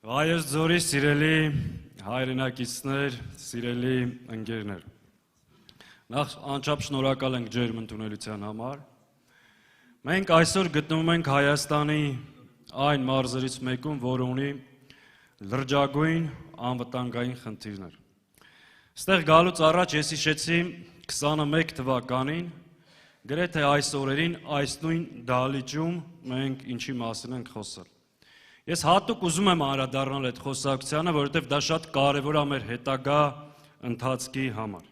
Vայոց ձորի սիրելի հայրենակիցներ, սիրելի ընկերներ։ Նախ անչափ շնորհակալ ենք ջերմ ընդունելության համար։ Մենք այսօր գտնվում ենք Հայաստանի այն մարզերից մեկում, որը ունի լրջագույն անվտանգային խնդիրներ։ Ստեղ գալուց առաջ ես հիշեցի 21 թվականին, գրեթե այս օրերին, այս նույն դահլիճում մենք ինչի մասին ենք խոսել։ Ես հատուկ ուզում եմ անդրադառնալ այդ խոսակցությանը, որովհետև դա շատ կարևոր է մեր հետագա ընթացքի համար։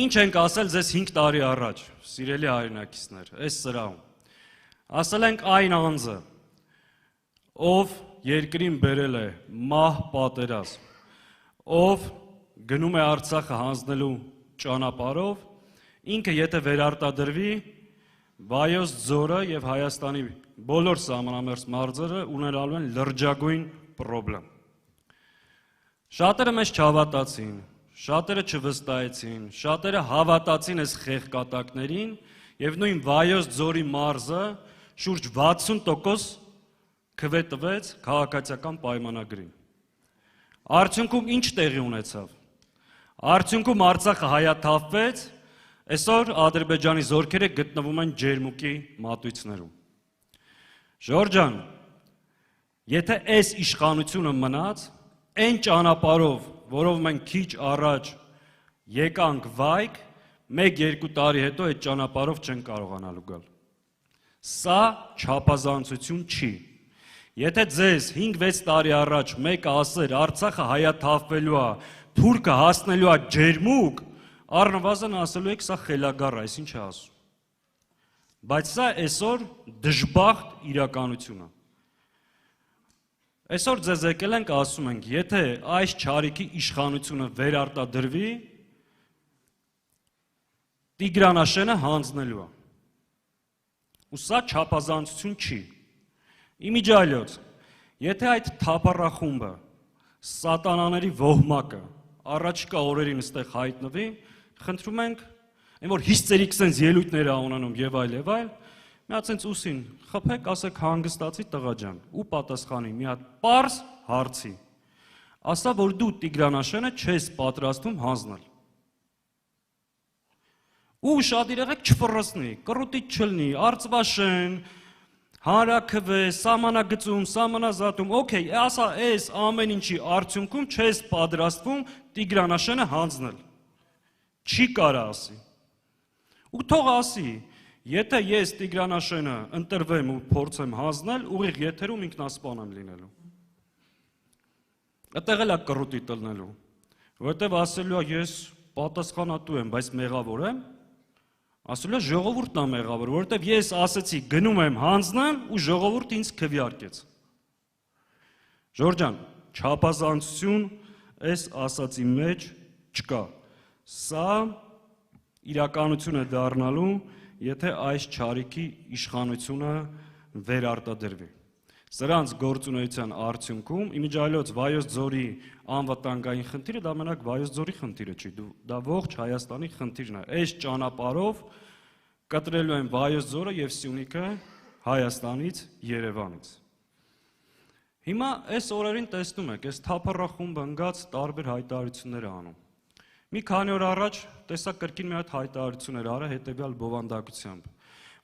Ինչ ենք ասել ձեզ 5 տարի առաջ, սիրելի հայրենակիցներ, այս սրահում։ Ասել ենք այն անձը, ով երկրին բերել է մահ պատերազմ, ով գնում է Արցախը հանձնելու ճանապարհով, ինքը եթե վերարտադրվի, Վայոց ձորը եւ Հայաստանի բոլոր սահմանամերձ մարզերը ունենալու են լրջագույն խնդրեմ։ Շատերը մեզ չհավատացին, շատերը չվստահեցին, շատերը հավատացին այս խեղկատակներին եւ նույն Վայոց ձորի մարզը շուրջ 60% քվե տվեց քաղաքացիական պայմանագրին։ Արդյունքում ինչ տեղի ունեցավ։ Արդյունքում Արցախը հայաթափվեց, այսօր Ադրբեջանի զորքերը գտնվում են ջերմուկի մատույցներում։ Ժորժ ջան, եթե այս իշխանությունը մնաց, այն ճանապարհով, որով մենք քիչ առաջ եկանք վայք, 1-2 տարի հետո այդ ճանապարհով չեն կարողանալու գալ։ Սա չափազանցություն չի։ Եթե ձեզ 5-6 տարի առաջ մեկը ասեր Արցախը հայաթափվելու է, թուրքը հասնելու է ջերմուկ, առնվազն ասելու եք սա խելագար է, այս ինչ է ասում։ Բայց սա այսօր դժբախտ իրականություն է։ Այսօր ձեզ եկել ենք ասում ենք, եթե այս չարիքի իշխանությունը վերարտադրվի, Տիգրանաշենը հանձնելու է։ Ու սա չափազանցություն չի։ Իմիջիայլոց, եթե այդ թափառախումբը, սատանաների ոհմակը առաջիկա օրերին այստեղ հայտնվի, խնդրում ենք, այն որ հիստերիկ սենց ելույթներ ա ունենում եւ այլ, մի հատ սենց ուսին խփեք, ասեք հանգստացի տղա ջան, ու պատասխանի մի հատ պարզ հարցի։ Ասա, որ դու Տիգրանաշենը չես պատրաստվում հանձնել։ Ու շատ եղեք չֆռսնի, կռուտից չլնի, Արծվաշեն, հանրաքվե, սահմանագծում, սահմանազատում, օքեյ, ասա այս ամեն ինչի արդյունքում չես պատրաստվում Տիգրանաշենը հանձնել։ Չի կարա ասի։ Ու թող ասի, եթե ես Տիգրանաշենը ընտրվեմ ու փորձեմ հանձնել, ուղիղ եթերում ինքնասպան եմ լինելու։ Այդտեղ էլ է կռուտի տնելու, որովհետև ասելու է ես պատասխանատու եմ, բայց մեղավոր եմ, ասելու է ժողովուրդն է մեղավոր, որովհետև ես ասեցի գնում եմ հանձնեմ ու ժողովուրդը ինձ քվեարկեց։ Ժորժ ջան, չափազանցություն այս ասացի մեջ չկա։ Սա իրականություն է դառնալու, եթե այս չարիքի իշխանությունը վերարտադրվի։ Սրանց գործունեության արդյունքում իմիջիայլոց Վայոց ձորի անվտանգային խնդիրը դա մենակ Վայոց ձորի խնդիրը չի, դա ողջ Հայաստանի խնդիրն է։ Այս ճանապարհով կտրելու են Վայոց ձորը եւ Սյունիքը Հայաստանից, Երևանից։ Հիմա այս օրերին տեսնում եք, այս թափառախումբը ընկած տարբեր հայտարարություններ է անում։ Մի քանի օր առաջ տեսա կրկին մի հատ հայտարարություն էր արել հետևյալ բովանդակությամբ,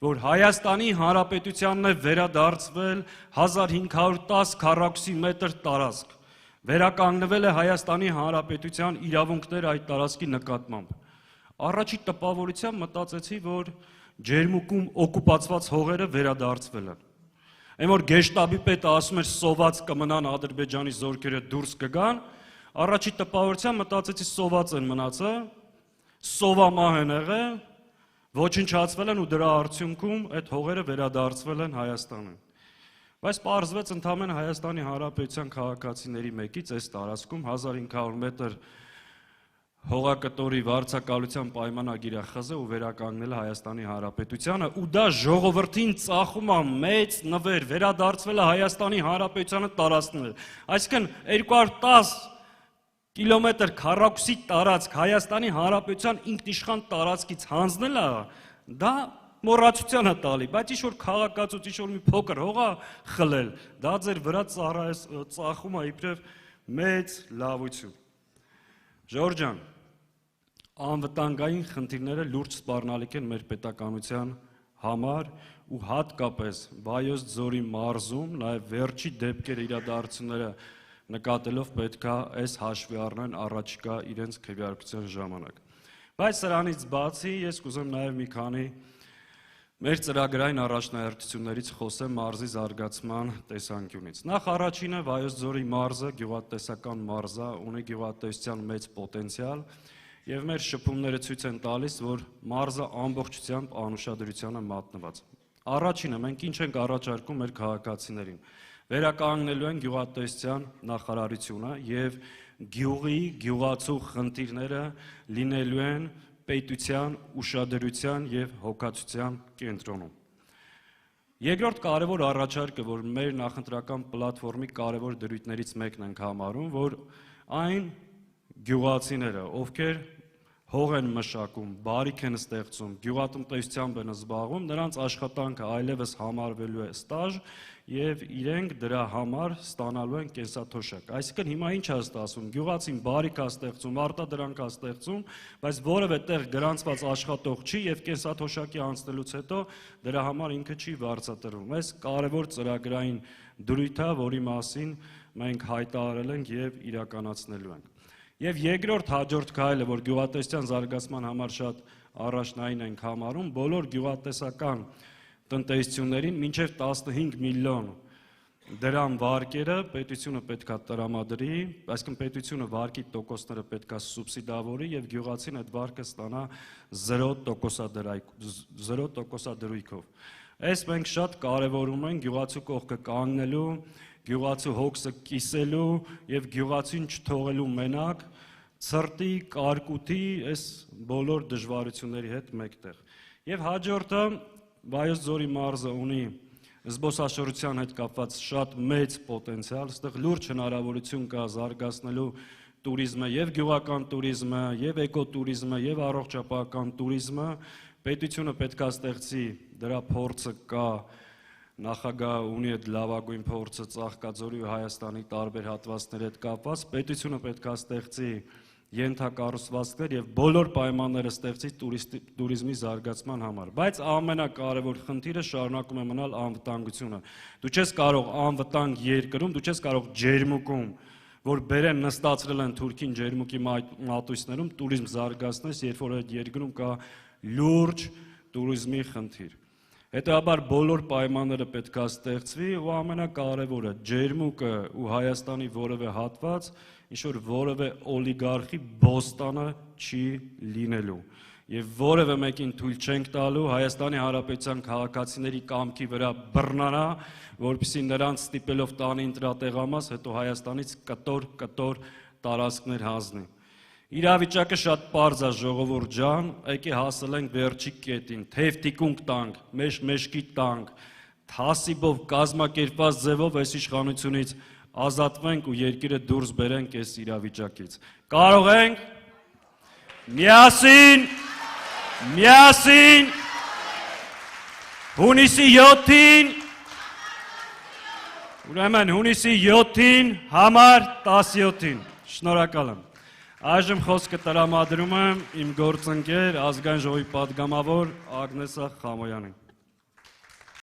որ Հայաստանի Հանրապետությանն է վերադարձվել 1510 քառակուսի մետր տարածք, վերականգնվել է Հայաստանի Հանրապետության իրավունքները այդ տարածքի նկատմամբ։ Առաջի տպավորությամբ մտածեցի, որ ջերմուկում օկուպացված հողերը վերադարձվել են։ Այն որ գեշտաբի պետը ասում էր սոված կմնան Ադրբեջանի զորքերը դուրս կգան, առաջի տպավորությամբ մտածեցի սոված են մնացել, սովամահ են եղել, ոչնչացվել են ու դրա արդյունքում այդ հողերը վերադարձվել են Հայաստանին։ Բայց պարզվեց ընդամենը Հայաստանի Հանրապետության քաղաքացիների մեկից այս տարածքում 1500 մետր հողակտորի վարձակալության պայմանագիր է խզել ու վերականգնել Հայաստանի Հանրապետությանը ու դա ժողովրդին ծախում է մեծ նվեր, վերադարձվել է Հայաստանի Հանրապետությանը տարածքներ։ Այսինքն 210 կիլոմետր քառակուսի տարածք Հայաստանի Հանրապետության ինքնիշխան տարածքից հանձնելը դա մոռացության է տալի, բայց ինչ որ քաղաքացուց ինչ որ մի փոքր հող է խլել, դա ձեր վրա ծախում է իբրև մեծ լավություն։ Ժորժ ջան, անվտանգային խնդիրները լուրջ սպառնալիք են մեր պետականության համար ու հատկապես Վայոց ձորի մարզում նաև վերջի դեպքերը իրադարձությունները նկատելով պետք է այս հաշվի առնեն առաջիկա իրենց քվեարկության ժամանակ։ Բայց սրանից բացի ես կուզեմ նաև մի քանի մեր ծրագրային առաջնահերթություններից խոսեմ մարզի զարգացման տեսանկյունից։ Նախ առաջինը Վայոց ձորի մարզը գյուղատնտեսական մարզ է, ունի գյուղատնտեսության մեծ պոտենցիալ եւ մեր շփումները ցույց են տալիս, որ մարզը ամբողջությամբ անուշադրության է մատնված։ Առաջինը մենք ինչ ենք առաջարկում մեր քաղաքացիներին։ Վերականգնելու են գյուղատնտեսության նախարարությունը եւ գյուղի գյուղացու խնդիրները լինելու են պետության ուշադրության եւ հոգացության կենտրոնում։ Երկրորդ կարևոր առաջարկը, որ մեր նախընտրական պլատֆորմի կարևոր դրույթներից մեկն ենք համարում, որ այն գյուղացիները, ովքեր հող են մշակում, բարիք են ստեղծում, գյուղատնտեսությամբ են զբաղվում, նրանց աշխատանքը այլևս համարվելու է ստաժ եւ իրենք դրա համար ստանալու են կենսաթոշակ։ Այսինքն հիմա ինչ է ստացվում, գյուղացին բարիք է ստեղծում, արտադրանք է ստեղծում, բայց որևէ տեղ գրանցված աշխատող չի եւ կենսաթոշակի անցնելուց հետո դրա համար ինքը չի վարձատրվում։ Այս կարևոր ծրագրային դրույթ է, որի մասին մենք հայտարարել ենք եւ իրականացնելու ենք։ Եվ երկրորդ հաջորդ քայլը, որ գյուղատնտեսության զարգացման համար շատ առաջնային ենք համարում, բոլոր գյուղատնտեսական տնտեսություններին մինչև 15 միլիոն դրամ վարկերը պետությունը պետք է տրամադրի, այսինքն պետությունը վարկի տոկոսները պետք է սուբսիդավորի եւ գյուղացին այդ վարկը ստանա 0% դրույքով։ Այս մենք շատ կարևորում ենք գյուղացու կողքը կանգնելու, գյուղացու հոգսը կիսելու եւ գյուղացին չթողելու մենակ ցրտի, կարկուտի այս բոլոր դժվարությունների հետ մեկտեղ։ Եվ հաջորդը Վայոց ձորի մարզը ունի զբոսաշրջության հետ կապված շատ մեծ պոտենցիալ, այստեղ լուրջ հնարավորություն կա զարգացնելու տուրիզմը եւ գյուղական տուրիզմը, եւ էկոտուրիզմը, եւ առողջապահական տուրիզմը, պետությունը պետք է ստեղծի դրա փորձը կա, նախագահը ունի այդ լավագույն փորձը Ծաղկաձորի ու Հայաստանի տարբեր հատվածների հետ կապված, պետությունը պետք է ստեղծի ենթակառուցվածքներ եւ բոլոր պայմանները ստեղծի տուրիզմի զարգացման համար, բայց ամենակարևոր խնդիրը շարունակում է մնալ անվտանգությունը։ Դու չես կարող անվտանգ երկրում, դու չես կարող ջերմուկում, որ բերեն նստածրել են Թուրքին ջերմուկի մատույցներում տուրիզմ զարգացնես, երբ որ այդ երկրում կա լուրջ տուրիզմի խնդիր։ Հետևաբար բոլոր պայմանները պետք է ստեղծվի ու ամենակարևորը ջերմուկը ու Հայաստանի որևէ հատված ինչ-որ որևէ օլիգարխի բոստանը չի լինելու եւ որևէ մեկին թույլ չենք տալու Հայաստանի Հանրապետության քաղաքացիների կամքի վրա բռնանա, որպեսզի նրանց ստիպելով տանի ընտրատեղամաս, հետո Հայաստանից կտոր տարածքներ հանձնի։ Իրավիճակը շատ պարզ է ժողովուրդ ջան, եկե հասել ենք վերջի կետին, թեյթիկունք տանք, մեշկի տանք, թասիբով կազմակերպված ձևով այս իշխանությունից ազատվենք ու երկիրը դուրս բերենք այս իրավիճակից։ Կարող ենք միասին հունիսի 7-ին, ուրեմն հունիսի 7-ին համար 17-ին, շնորհակալ եմ։ Այժմ խոսքը տրամադրում եմ իմ գործընկեր ազգային ժողովի պատգամավոր Ագնեսա Խամոյանին։